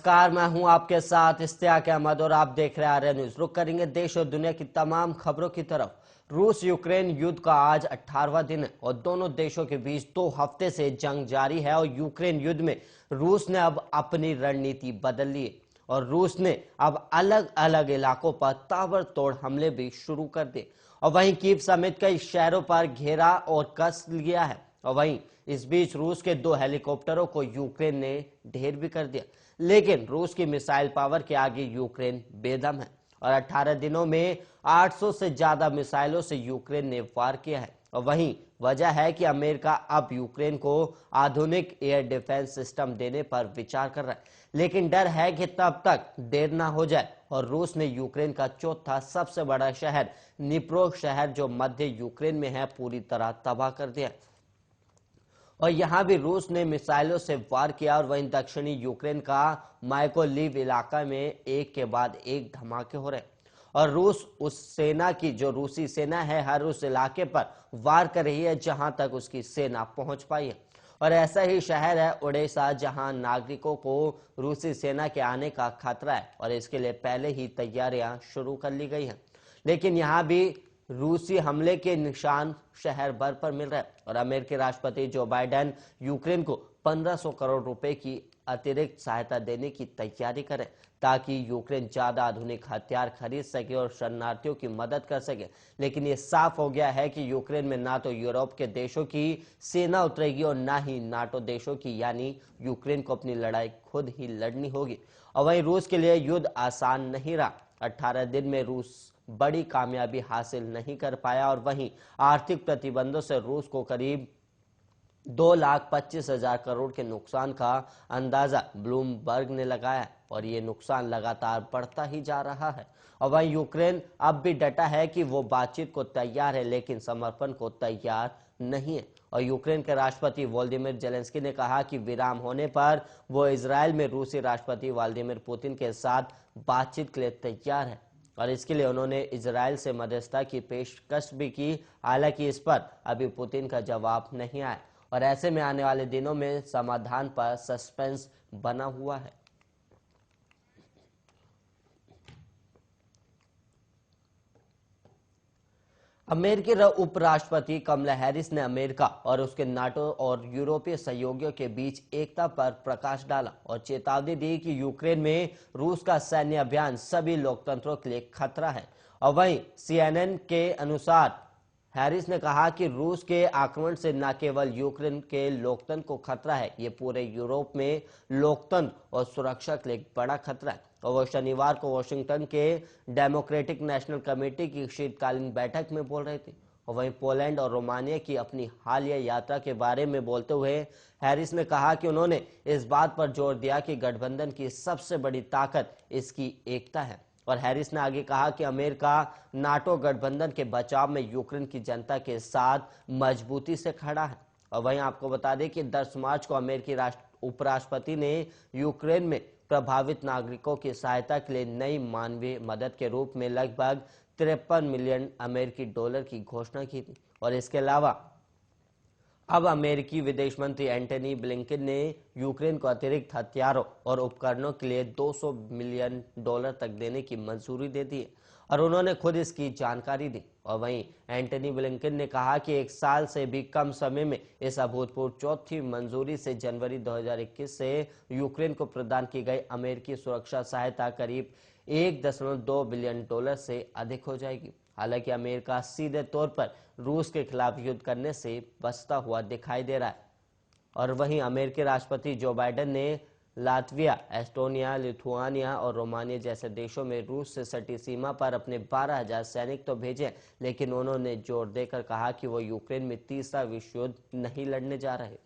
नमस्कार, मैं हूं आपके साथ इश्तियाक अहमद और आप देख रहे हैं आर्या न्यूज। रुक करेंगे देश और दुनिया की तमाम खबरों की तरफ। रूस यूक्रेन युद्ध का आज 18वां दिन है और दोनों देशों के बीच 2 हफ्ते से जंग जारी है और यूक्रेन युद्ध में रूस ने अब अपनी रणनीति बदल ली है और रूस ने अब अलग अलग इलाकों पर ताबड़तोड़ हमले भी शुरू कर दिए और वहीं कीव समेत कई शहरों पर घेरा और कस लिया है। और वहीं इस बीच रूस के 2 हेलीकॉप्टरों को यूक्रेन ने ढेर भी कर दिया, लेकिन रूस की मिसाइल पावर के आगे यूक्रेन बेदम है और 18 दिनों में 800 से ज्यादा मिसाइलों से यूक्रेन ने वार किया है। और वहीं वजह है कि अमेरिका अब यूक्रेन को आधुनिक एयर डिफेंस सिस्टम देने पर विचार कर रहा है, लेकिन डर है कि तब तक देर ना हो जाए और रूस ने यूक्रेन का चौथा सबसे बड़ा शहर निप्रो शहर जो मध्य यूक्रेन में है पूरी तरह तबाह कर दिया। और यहां भी रूस ने मिसाइलों से वार किया और वहीं दक्षिणी यूक्रेन का माइकोलिव इलाका में एक के बाद एक धमाके हो रहे और रूस उस सेना की जो रूसी सेना है हर उस इलाके पर वार कर रही है जहां तक उसकी सेना पहुंच पाई है। और ऐसा ही शहर है ओडेसा जहां नागरिकों को रूसी सेना के आने का खतरा है और इसके लिए पहले ही तैयारियां शुरू कर ली गई हैं, लेकिन यहां भी रूसी हमले के निशान शहर भर पर मिल रहे हैं और अमेरिकी राष्ट्रपति जो बाइडेन यूक्रेन को 1500 करोड़ रुपए की अतिरिक्त सहायता देने की तैयारी करें ताकि यूक्रेन ज्यादा आधुनिक हथियार खरीद सके और शरणार्थियों की मदद कर सके। लेकिन ये साफ हो गया है कि यूक्रेन में ना तो यूरोप के देशों की सेना उतरेगी और ना ही नाटो देशों की, यानी यूक्रेन को अपनी लड़ाई खुद ही लड़नी होगी। और वहीं रूस के लिए युद्ध आसान नहीं रहा। 18 दिन में रूस बड़ी कामयाबी हासिल नहीं कर पाया और वहीं आर्थिक प्रतिबंधों से रूस को करीब 2,25,000 करोड़ के नुकसान का अंदाजा ब्लूमबर्ग ने लगाया और ये नुकसान लगातार बढ़ता ही जा रहा है। और वहीं यूक्रेन अब भी डटा है कि वो बातचीत को तैयार है, लेकिन समर्पण को तैयार नहीं है। और यूक्रेन के राष्ट्रपति वोलोदिमीर जेलेंस्की ने कहा कि विराम होने पर वो इजरायल में रूसी राष्ट्रपति व्लादिमीर पुतिन के साथ बातचीत के लिए तैयार है और इसके लिए उन्होंने इजरायल से मध्यस्थता की पेशकश भी की। हालांकि इस पर अभी पुतिन का जवाब नहीं आया और ऐसे में आने वाले दिनों में समाधान पर सस्पेंस बना हुआ है। अमेरिकी उपराष्ट्रपति कमला हैरिस ने अमेरिका और उसके नाटो और यूरोपीय सहयोगियों के बीच एकता पर प्रकाश डाला और चेतावनी दी कि यूक्रेन में रूस का सैन्य अभियान सभी लोकतंत्रों के लिए खतरा है। और वहीं CNN के अनुसार हैरिस ने कहा कि रूस के आक्रमण से न केवल यूक्रेन के लोकतंत्र को खतरा है, ये पूरे यूरोप में लोकतंत्र और सुरक्षा के लिए एक बड़ा खतरा है। और वो शनिवार को वॉशिंगटन के डेमोक्रेटिक नेशनल कमेटी की शीतकालीन बैठक में बोल रहे थे। और वहीं पोलैंड और रोमानिया की अपनी हालिया यात्रा के बारे में बोलते हुए हैरिस ने कहा कि उन्होंने इस बात पर जोर दिया कि गठबंधन की सबसे बड़ी ताकत इसकी एकता है। और हैरिस ने आगे कहा कि अमेरिका नाटो गठबंधन के बचाव में यूक्रेन की जनता के साथ मजबूती से खड़ा है। और वहीं आपको बता दें कि 10 मार्च को अमेरिकी उपराष्ट्रपति ने यूक्रेन में प्रभावित नागरिकों की सहायता के लिए नई मानवीय मदद के रूप में लगभग 53 मिलियन अमेरिकी डॉलर की घोषणा की थी। और इसके अलावा अब अमेरिकी विदेश मंत्री एंटनी ब्लिंकन ने यूक्रेन को अतिरिक्त हथियारों और उपकरणों के लिए 200 मिलियन डॉलर तक देने की मंजूरी दे दी है और उन्होंने खुद इसकी जानकारी दी। और वहीं एंटनी ब्लिंकन ने कहा कि 1 साल से भी कम समय में इस अभूतपूर्व चौथी मंजूरी से जनवरी 2021 से यूक्रेन को प्रदान की गई अमेरिकी सुरक्षा सहायता करीब 1.2 बिलियन डॉलर से अधिक हो जाएगी। हालांकि अमेरिका सीधे तौर पर रूस के खिलाफ युद्ध करने से बचता हुआ दिखाई दे रहा है। और वहीं अमेरिकी राष्ट्रपति जो बाइडेन ने लातविया, एस्टोनिया, लिथुआनिया और रोमानिया जैसे देशों में रूस से सटी सीमा पर अपने 12,000 सैनिक तो भेजे, लेकिन उन्होंने जोर देकर कहा कि वो यूक्रेन में तीसरा विश्व युद्ध नहीं लड़ने जा रहे।